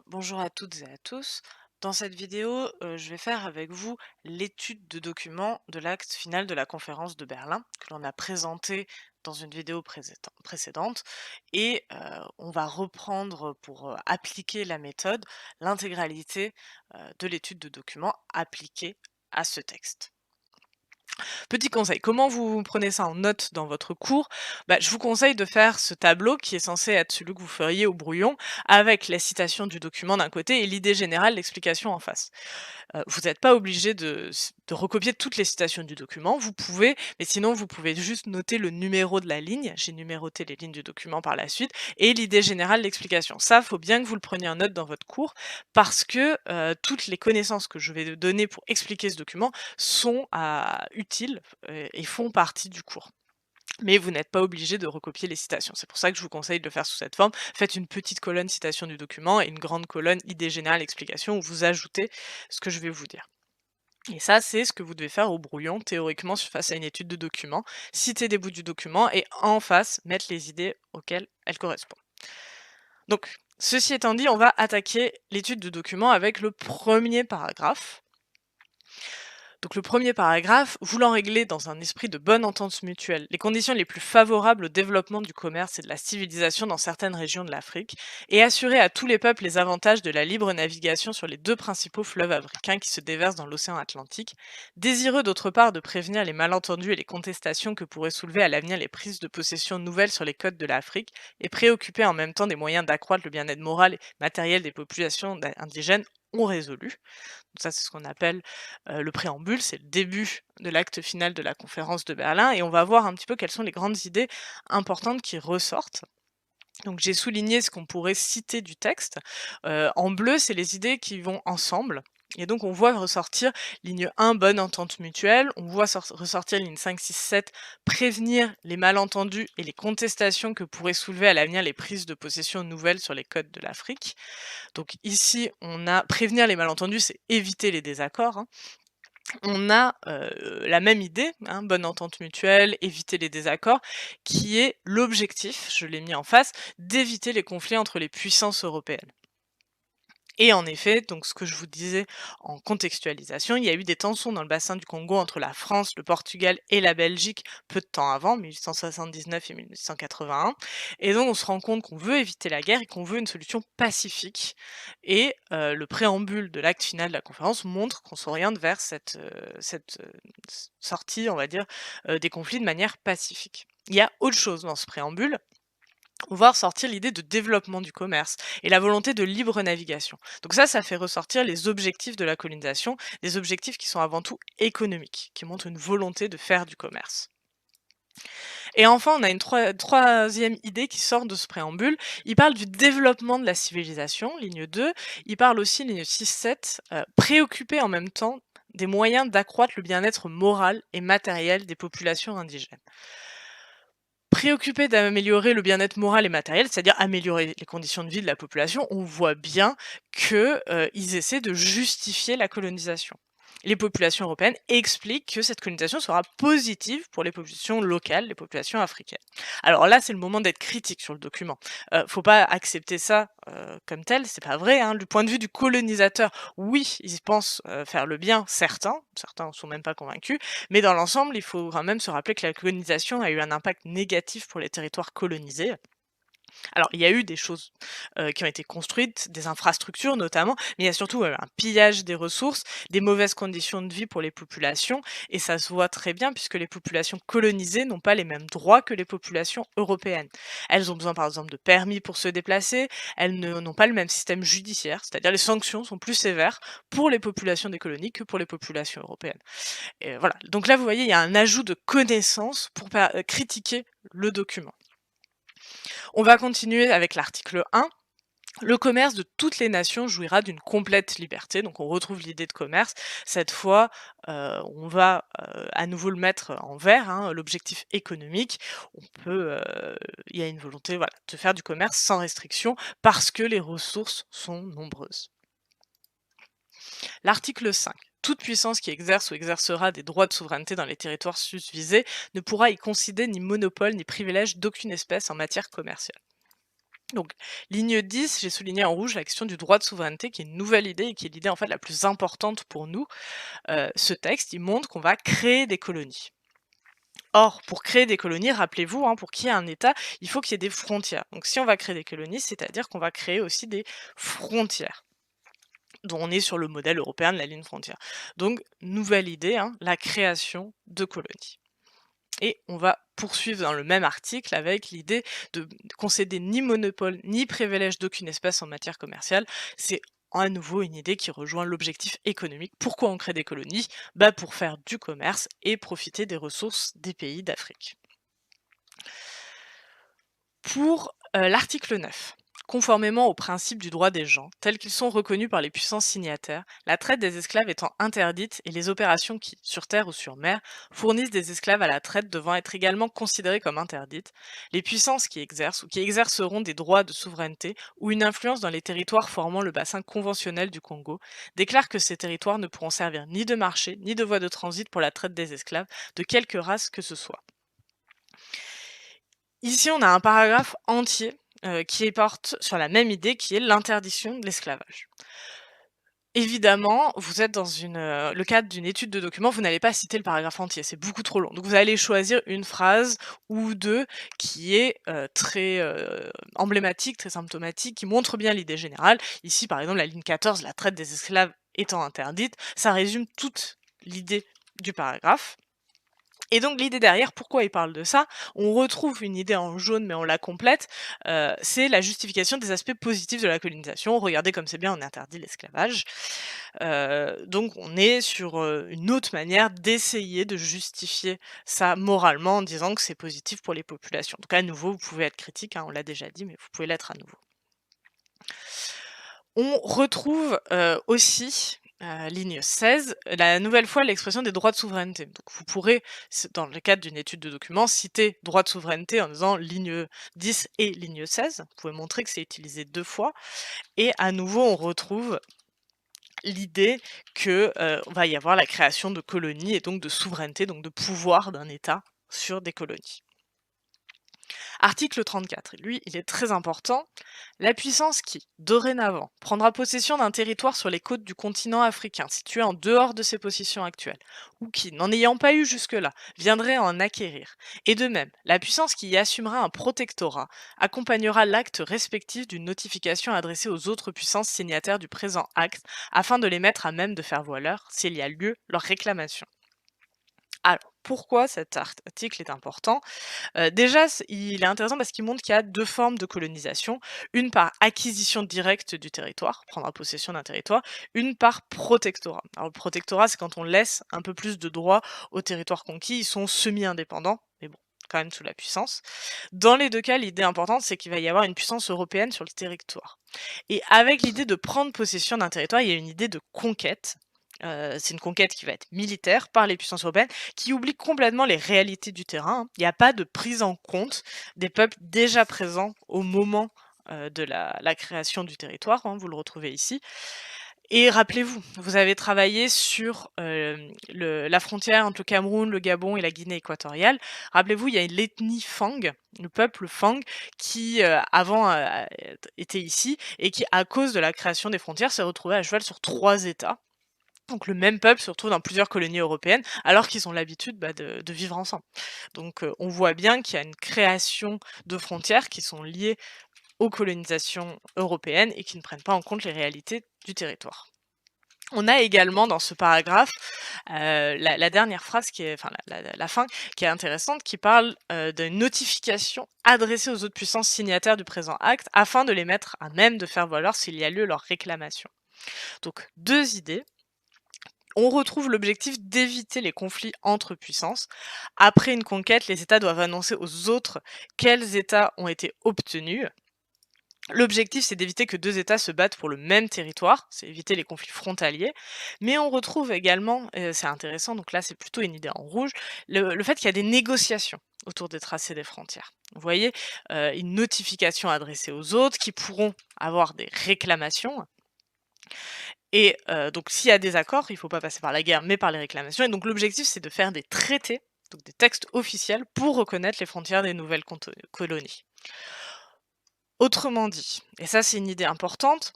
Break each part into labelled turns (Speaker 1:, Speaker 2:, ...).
Speaker 1: Bonjour à toutes et à tous. Dans cette vidéo, je vais faire avec vous l'étude de documents de l'acte final de la conférence de Berlin que l'on a présenté dans une vidéo précédente et on va reprendre pour appliquer la méthode l'intégralité de l'étude de documents appliquée à ce texte. Petit conseil, comment vous prenez ça en note dans votre cours? Bah, je vous conseille de faire ce tableau qui est censé être celui que vous feriez au brouillon, avec la citation du document d'un côté et l'idée générale, l'explication en face. Vous n'êtes pas obligé de recopier toutes les citations du document, vous pouvez, mais sinon vous pouvez juste noter le numéro de la ligne, j'ai numéroté les lignes du document par la suite, et l'idée générale, l'explication. Ça, faut bien que vous le preniez en note dans votre cours, parce que toutes les connaissances que je vais donner pour expliquer ce document sont utiles et font partie du cours. Mais vous n'êtes pas obligé de recopier les citations. C'est pour ça que je vous conseille de le faire sous cette forme. Faites une petite colonne citation du document et une grande colonne idée générale explication où vous ajoutez ce que je vais vous dire. Et ça, c'est ce que vous devez faire au brouillon, théoriquement, face à une étude de document. Citer des bouts du document et en face, mettre les idées auxquelles elles correspondent. Donc, ceci étant dit, on va attaquer l'étude de document avec le premier paragraphe. Donc le premier paragraphe, voulant régler dans un esprit de bonne entente mutuelle les conditions les plus favorables au développement du commerce et de la civilisation dans certaines régions de l'Afrique, et assurer à tous les peuples les avantages de la libre navigation sur les deux principaux fleuves africains qui se déversent dans l'océan Atlantique, désireux d'autre part de prévenir les malentendus et les contestations que pourraient soulever à l'avenir les prises de possession nouvelles sur les côtes de l'Afrique, et préoccupés en même temps des moyens d'accroître le bien-être moral et matériel des populations indigènes, ont résolu. Donc ça, c'est ce qu'on appelle le préambule, c'est le début de l'acte final de la conférence de Berlin et on va voir un petit peu quelles sont les grandes idées importantes qui ressortent. Donc j'ai souligné ce qu'on pourrait citer du texte. En bleu, c'est les idées qui vont ensemble. Et donc on voit ressortir ligne 1, bonne entente mutuelle. On voit ressortir ligne 5, 6, 7, prévenir les malentendus et les contestations que pourraient soulever à l'avenir les prises de possession nouvelles sur les côtes de l'Afrique. Donc ici, on a prévenir les malentendus, c'est éviter les désaccords, hein. On a, la même idée, hein, bonne entente mutuelle, éviter les désaccords, qui est l'objectif, je l'ai mis en face, d'éviter les conflits entre les puissances européennes. Et en effet, donc ce que je vous disais en contextualisation, il y a eu des tensions dans le bassin du Congo entre la France, le Portugal et la Belgique peu de temps avant, 1879 et 1881. Et donc on se rend compte qu'on veut éviter la guerre et qu'on veut une solution pacifique. Et le préambule de l'acte final de la conférence montre qu'on s'oriente vers cette sortie, on va dire, des conflits de manière pacifique. Il y a autre chose dans ce préambule, voir sortir l'idée de développement du commerce et la volonté de libre navigation. Donc ça fait ressortir les objectifs de la colonisation, des objectifs qui sont avant tout économiques, qui montrent une volonté de faire du commerce. Et enfin, on a une troisième idée qui sort de ce préambule. Il parle du développement de la civilisation, ligne 2. Il parle aussi, ligne 6-7, préoccuper en même temps des moyens d'accroître le bien-être moral et matériel des populations indigènes. Préoccupés d'améliorer le bien-être moral et matériel, c'est-à-dire améliorer les conditions de vie de la population, on voit bien que, ils essaient de justifier la colonisation. Les populations européennes expliquent que cette colonisation sera positive pour les populations locales, les populations africaines. Alors là, c'est le moment d'être critique sur le document. Faut pas accepter ça, comme tel, c'est pas vrai, hein. Du point de vue du colonisateur, oui, ils pensent, faire le bien, certains en sont même pas convaincus, mais dans l'ensemble, il faut quand même se rappeler que la colonisation a eu un impact négatif pour les territoires colonisés. Alors, il y a eu des choses, qui ont été construites, des infrastructures notamment, mais il y a surtout, un pillage des ressources, des mauvaises conditions de vie pour les populations et ça se voit très bien puisque les populations colonisées n'ont pas les mêmes droits que les populations européennes. Elles ont besoin, par exemple, de permis pour se déplacer, elles n'ont pas le même système judiciaire, c'est-à-dire les sanctions sont plus sévères pour les populations des colonies que pour les populations européennes et voilà. Donc là, vous voyez, il y a un ajout de connaissances pour critiquer le document. On va continuer avec l'article 1. Le commerce de toutes les nations jouira d'une complète liberté, donc on retrouve l'idée de commerce. Cette fois, on va, à nouveau le mettre en vert, hein, l'objectif économique. On peut, il y a une volonté, voilà, de faire du commerce sans restriction parce que les ressources sont nombreuses. L'article 5. Toute puissance qui exerce ou exercera des droits de souveraineté dans les territoires susvisés ne pourra y concéder ni monopole ni privilège d'aucune espèce en matière commerciale. Donc, ligne 10, j'ai souligné en rouge la question du droit de souveraineté, qui est une nouvelle idée et qui est l'idée en fait la plus importante pour nous. Ce texte, il montre qu'on va créer des colonies. Or, pour créer des colonies, rappelez-vous, hein, pour qu'il y ait un État, il faut qu'il y ait des frontières. Donc, si on va créer des colonies, c'est-à-dire qu'on va créer aussi des frontières, dont on est sur le modèle européen de la ligne frontière. Donc, nouvelle idée, hein, la création de colonies. Et on va poursuivre dans le même article avec l'idée de concéder ni monopole ni privilège d'aucune espèce en matière commerciale. C'est à nouveau une idée qui rejoint l'objectif économique. Pourquoi on crée des colonies? Pour faire du commerce et profiter des ressources des pays d'Afrique. Pour l'article 9, conformément aux principes du droit des gens, tels qu'ils sont reconnus par les puissances signataires, la traite des esclaves étant interdite et les opérations qui, sur terre ou sur mer, fournissent des esclaves à la traite devant être également considérées comme interdites, les puissances qui exercent ou qui exerceront des droits de souveraineté ou une influence dans les territoires formant le bassin conventionnel du Congo déclarent que ces territoires ne pourront servir ni de marché ni de voie de transit pour la traite des esclaves, de quelque race que ce soit. Ici, on a un paragraphe entier, qui porte sur la même idée, qui est l'interdiction de l'esclavage. Évidemment, vous êtes dans le cadre d'une étude de document, vous n'allez pas citer le paragraphe entier, c'est beaucoup trop long. Donc vous allez choisir une phrase ou 2 qui est, très, emblématique, très symptomatique, qui montre bien l'idée générale. Ici, par exemple, la ligne 14, la traite des esclaves étant interdite, ça résume toute l'idée du paragraphe. Et donc l'idée derrière, pourquoi il parle de ça? On retrouve une idée en jaune, mais on la complète, c'est la justification des aspects positifs de la colonisation. Regardez comme c'est bien, on interdit l'esclavage. Donc on est sur, une autre manière d'essayer de justifier ça moralement en disant que c'est positif pour les populations. Donc à nouveau, vous pouvez être critique, hein, on l'a déjà dit, mais vous pouvez l'être à nouveau. On retrouve, aussi, ligne 16, la nouvelle fois l'expression des droits de souveraineté. Donc vous pourrez, dans le cadre d'une étude de document, citer droit de souveraineté en disant ligne 10 et ligne 16. Vous pouvez montrer que c'est utilisé 2 fois et à nouveau on retrouve l'idée que, va y avoir la création de colonies et donc de souveraineté, donc de pouvoir d'un État sur des colonies. Article 34, lui, il est très important. La puissance qui, dorénavant, prendra possession d'un territoire sur les côtes du continent africain, situé en dehors de ses positions actuelles, ou qui, n'en ayant pas eu jusque-là, viendrait à en acquérir. Et de même, la puissance qui y assumera un protectorat accompagnera l'acte respectif d'une notification adressée aux autres puissances signataires du présent acte, afin de les mettre à même de faire valoir, s'il y a lieu, leur réclamation. Alors, pourquoi cet article est important? Déjà, il est intéressant parce qu'il montre qu'il y a 2 formes de colonisation. Une par acquisition directe du territoire, prendre possession d'un territoire, une par protectorat. Alors le protectorat, c'est quand on laisse un peu plus de droits aux territoires conquis, ils sont semi-indépendants, mais bon, quand même sous la puissance. Dans les 2 cas, l'idée importante, c'est qu'il va y avoir une puissance européenne sur le territoire. Et avec l'idée de prendre possession d'un territoire, il y a une idée de conquête. C'est une conquête qui va être militaire par les puissances européennes, qui oublient complètement les réalités du terrain, hein. Il n'y a pas de prise en compte des peuples déjà présents au moment, de la création du territoire, hein, vous le retrouvez ici. Et rappelez-vous, vous avez travaillé sur, la frontière entre le Cameroun, le Gabon et la Guinée équatoriale. Rappelez-vous, il y a l'ethnie Fang, le peuple Fang qui, avant, était ici et qui, à cause de la création des frontières, s'est retrouvé à cheval sur 3 États. Donc le même peuple se retrouve dans plusieurs colonies européennes, alors qu'ils ont l'habitude, de vivre ensemble. Donc on voit bien qu'il y a une création de frontières qui sont liées aux colonisations européennes et qui ne prennent pas en compte les réalités du territoire. On a également dans ce paragraphe, la dernière phrase qui est enfin la fin qui est intéressante, qui parle, d'une notification adressée aux autres puissances signataires du présent acte, afin de les mettre à même de faire valoir s'il y a lieu leur réclamation. Donc 2 idées. On retrouve l'objectif d'éviter les conflits entre puissances. Après une conquête, les États doivent annoncer aux autres quels États ont été obtenus. L'objectif, c'est d'éviter que 2 États se battent pour le même territoire, c'est éviter les conflits frontaliers. Mais on retrouve également, c'est intéressant, donc là c'est plutôt une idée en rouge, le fait qu'il y a des négociations autour des tracés des frontières. Vous voyez, une notification adressée aux autres qui pourront avoir des réclamations. Et donc s'il y a des accords, il ne faut pas passer par la guerre, mais par les réclamations. Et donc l'objectif, c'est de faire des traités, donc des textes officiels, pour reconnaître les frontières des nouvelles colonies. Autrement dit, et ça c'est une idée importante,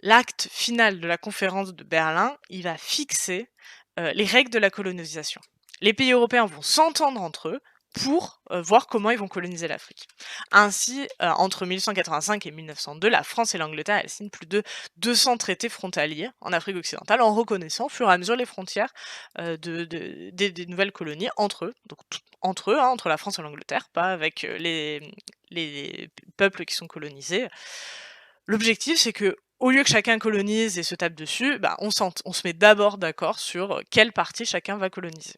Speaker 1: l'acte final de la conférence de Berlin, il va fixer, les règles de la colonisation. Les pays européens vont s'entendre entre eux pour, voir comment ils vont coloniser l'Afrique. Ainsi, entre 1885 et 1902, la France et l'Angleterre, elles signent plus de 200 traités frontaliers en Afrique occidentale, en reconnaissant au fur et à mesure les frontières, des nouvelles colonies entre eux, donc entre eux, hein, entre la France et l'Angleterre, pas avec, les peuples qui sont colonisés. L'objectif, c'est que au lieu que chacun colonise et se tape dessus, bah, on se met d'abord d'accord sur, quelle partie chacun va coloniser.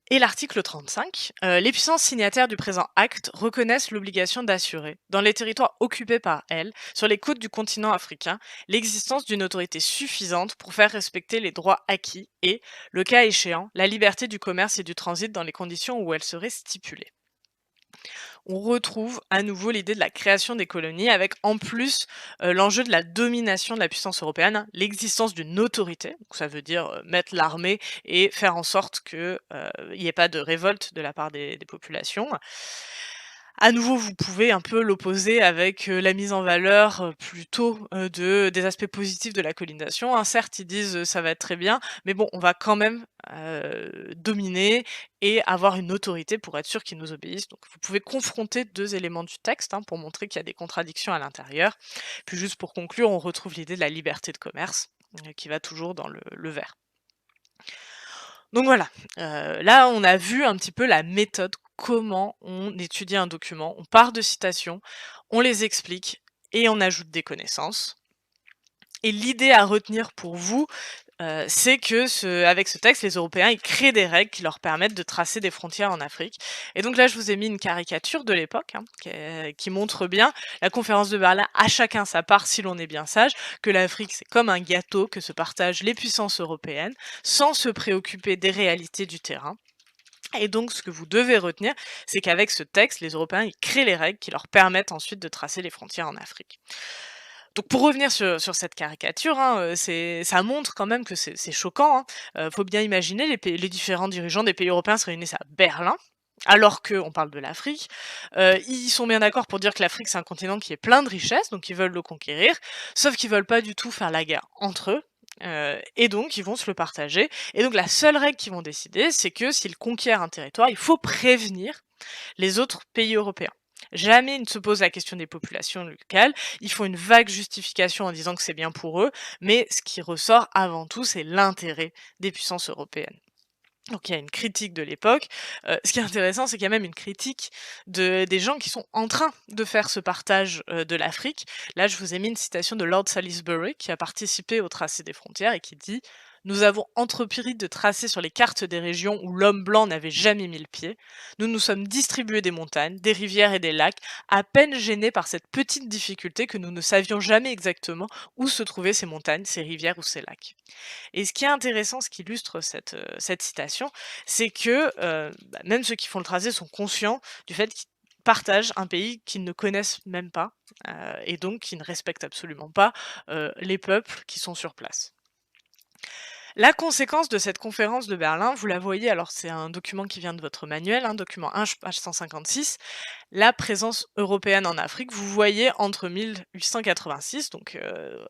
Speaker 1: Et l'article 35, les puissances signataires du présent acte reconnaissent l'obligation d'assurer, dans les territoires occupés par elles, sur les côtes du continent africain, l'existence d'une autorité suffisante pour faire respecter les droits acquis et, le cas échéant, la liberté du commerce et du transit dans les conditions où elles seraient stipulées. On retrouve à nouveau l'idée de la création des colonies avec en plus, l'enjeu de la domination de la puissance européenne, hein, l'existence d'une autorité, donc ça veut dire, mettre l'armée et faire en sorte que, il y ait pas de révolte de la part des populations. À nouveau, vous pouvez un peu l'opposer avec, la mise en valeur, plutôt, des aspects positifs de la colonisation, hein. Certes, ils disent, «Ça va être très bien», mais bon, on va quand même, dominer et avoir une autorité pour être sûr qu'ils nous obéissent. Donc vous pouvez confronter 2 éléments du texte, hein, pour montrer qu'il y a des contradictions à l'intérieur. Puis juste pour conclure, on retrouve l'idée de la liberté de commerce, qui va toujours dans le vert. Donc voilà, là on a vu un petit peu la méthode, comment on étudie un document. On part de citations, on les explique et on ajoute des connaissances. Et l'idée à retenir pour vous, c'est que avec ce texte, les Européens, ils créent des règles qui leur permettent de tracer des frontières en Afrique. Et donc là, je vous ai mis une caricature de l'époque, hein, qui montre bien la conférence de Berlin, à chacun sa part si l'on est bien sage, que l'Afrique, c'est comme un gâteau que se partagent les puissances européennes, sans se préoccuper des réalités du terrain. Et donc, ce que vous devez retenir, c'est qu'avec ce texte, les Européens, ils créent les règles qui leur permettent ensuite de tracer les frontières en Afrique. Donc pour revenir sur cette caricature, hein, ça montre quand même que c'est choquant, hein. Faut bien imaginer les différents dirigeants des pays européens se réunissent à Berlin, alors qu'on parle de l'Afrique. Ils sont bien d'accord pour dire que l'Afrique, c'est un continent qui est plein de richesses, donc ils veulent le conquérir, sauf qu'ils veulent pas du tout faire la guerre entre eux, et donc ils vont se le partager. Et donc la seule règle qu'ils vont décider, c'est que s'ils conquièrent un territoire, il faut prévenir les autres pays européens. Jamais ils ne se posent la question des populations locales, ils font une vague justification en disant que c'est bien pour eux, mais ce qui ressort avant tout, c'est l'intérêt des puissances européennes. Donc il y a une critique de l'époque. Ce qui est intéressant, c'est qu'il y a même une critique des gens qui sont en train de faire ce partage, de l'Afrique. Là, je vous ai mis une citation de Lord Salisbury, qui a participé au tracé des frontières et qui dit: «Nous avons entrepris de tracer sur les cartes des régions où l'homme blanc n'avait jamais mis le pied. Nous nous sommes distribués des montagnes, des rivières et des lacs, à peine gênés par cette petite difficulté que nous ne savions jamais exactement où se trouvaient ces montagnes, ces rivières ou ces lacs.» Et ce qui est intéressant, ce qui illustre cette citation, c'est que, même ceux qui font le tracé sont conscients du fait qu'ils partagent un pays qu'ils ne connaissent même pas, et donc qui ne respectent absolument pas, les peuples qui sont sur place. La conséquence de cette conférence de Berlin, vous la voyez, alors c'est un document qui vient de votre manuel, hein, document 1, page 156, la présence européenne en Afrique. Vous voyez entre 1886, donc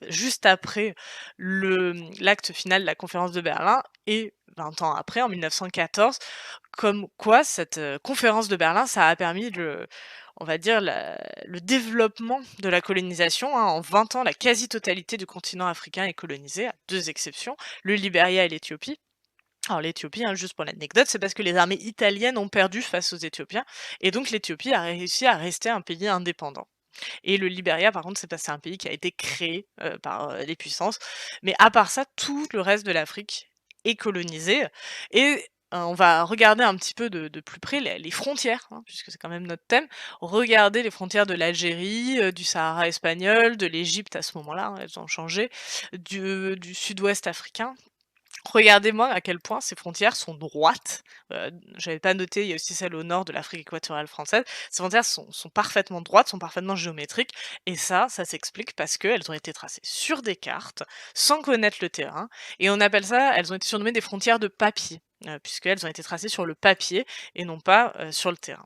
Speaker 1: juste après l'acte final de la conférence de Berlin, et 20 ans après, en 1914, comme quoi cette conférence de Berlin, ça a permis on va dire le développement de la colonisation, hein. En 20 ans, la quasi-totalité du continent africain est colonisée, à deux exceptions, le Liberia et l'Éthiopie. Alors l'Éthiopie, hein, juste pour l'anecdote, c'est parce que les armées italiennes ont perdu face aux Éthiopiens, et donc l'Éthiopie a réussi à rester un pays indépendant. Et le Liberia, par contre, c'est un pays qui a été créé par les puissances. Mais à part ça, tout le reste de l'Afrique est colonisé. Et on va regarder un petit peu de plus près les frontières, hein, puisque c'est quand même notre thème. Regardez les frontières de l'Algérie, du Sahara espagnol, de l'Égypte à ce moment-là, hein, elles ont changé, du sud-ouest africain. Regardez-moi à quel point ces frontières sont droites. J'avais pas noté, il y a aussi celle au nord de l'Afrique équatoriale française. Ces frontières sont parfaitement droites, sont parfaitement géométriques, et ça s'explique parce qu'elles ont été tracées sur des cartes, sans connaître le terrain, et on appelle ça, elles ont été surnommées des frontières de papier, puisqu'elles ont été tracées sur le papier et non pas, sur le terrain.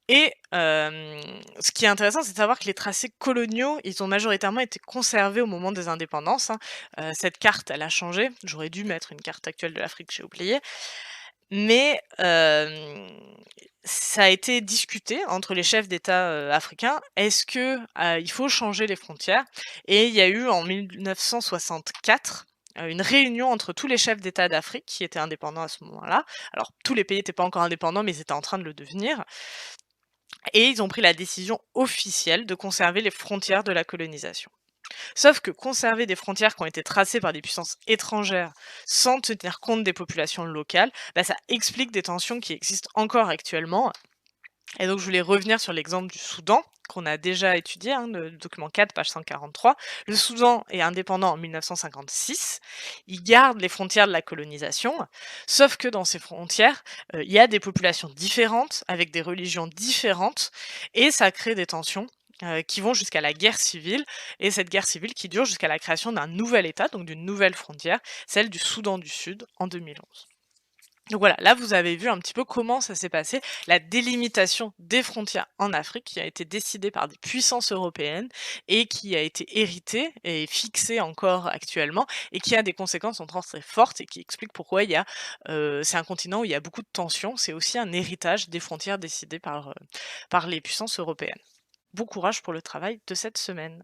Speaker 1: Et ce qui est intéressant, c'est de savoir que les tracés coloniaux, ils ont majoritairement été conservés au moment des indépendances, hein. Cette carte, elle a changé. J'aurais dû mettre une carte actuelle de l'Afrique, j'ai oublié. Mais ça a été discuté entre les chefs d'État, africains. Est-ce que, il faut changer les frontières? Et il y a eu en 1964, une réunion entre tous les chefs d'État d'Afrique qui étaient indépendants à ce moment-là. Alors tous les pays n'étaient pas encore indépendants, mais ils étaient en train de le devenir et ils ont pris la décision officielle de conserver les frontières de la colonisation. Sauf que conserver des frontières qui ont été tracées par des puissances étrangères sans tenir compte des populations locales, bah, ça explique des tensions qui existent encore actuellement. Et donc je voulais revenir sur l'exemple du Soudan qu'on a déjà étudié, hein, le document 4, page 143. Le Soudan est indépendant en 1956. Il garde les frontières de la colonisation, sauf que dans ces frontières, il y a des populations différentes, avec des religions différentes, et ça crée des tensions qui vont jusqu'à la guerre civile, et cette guerre civile qui dure jusqu'à la création d'un nouvel État, donc d'une nouvelle frontière, celle du Soudan du Sud en 2011. Donc voilà, là vous avez vu un petit peu comment ça s'est passé, la délimitation des frontières en Afrique qui a été décidée par des puissances européennes et qui a été héritée et fixée encore actuellement et qui a des conséquences en France très fortes et qui explique pourquoi c'est un continent où il y a beaucoup de tensions. C'est aussi un héritage des frontières décidées par les puissances européennes. Bon courage pour le travail de cette semaine.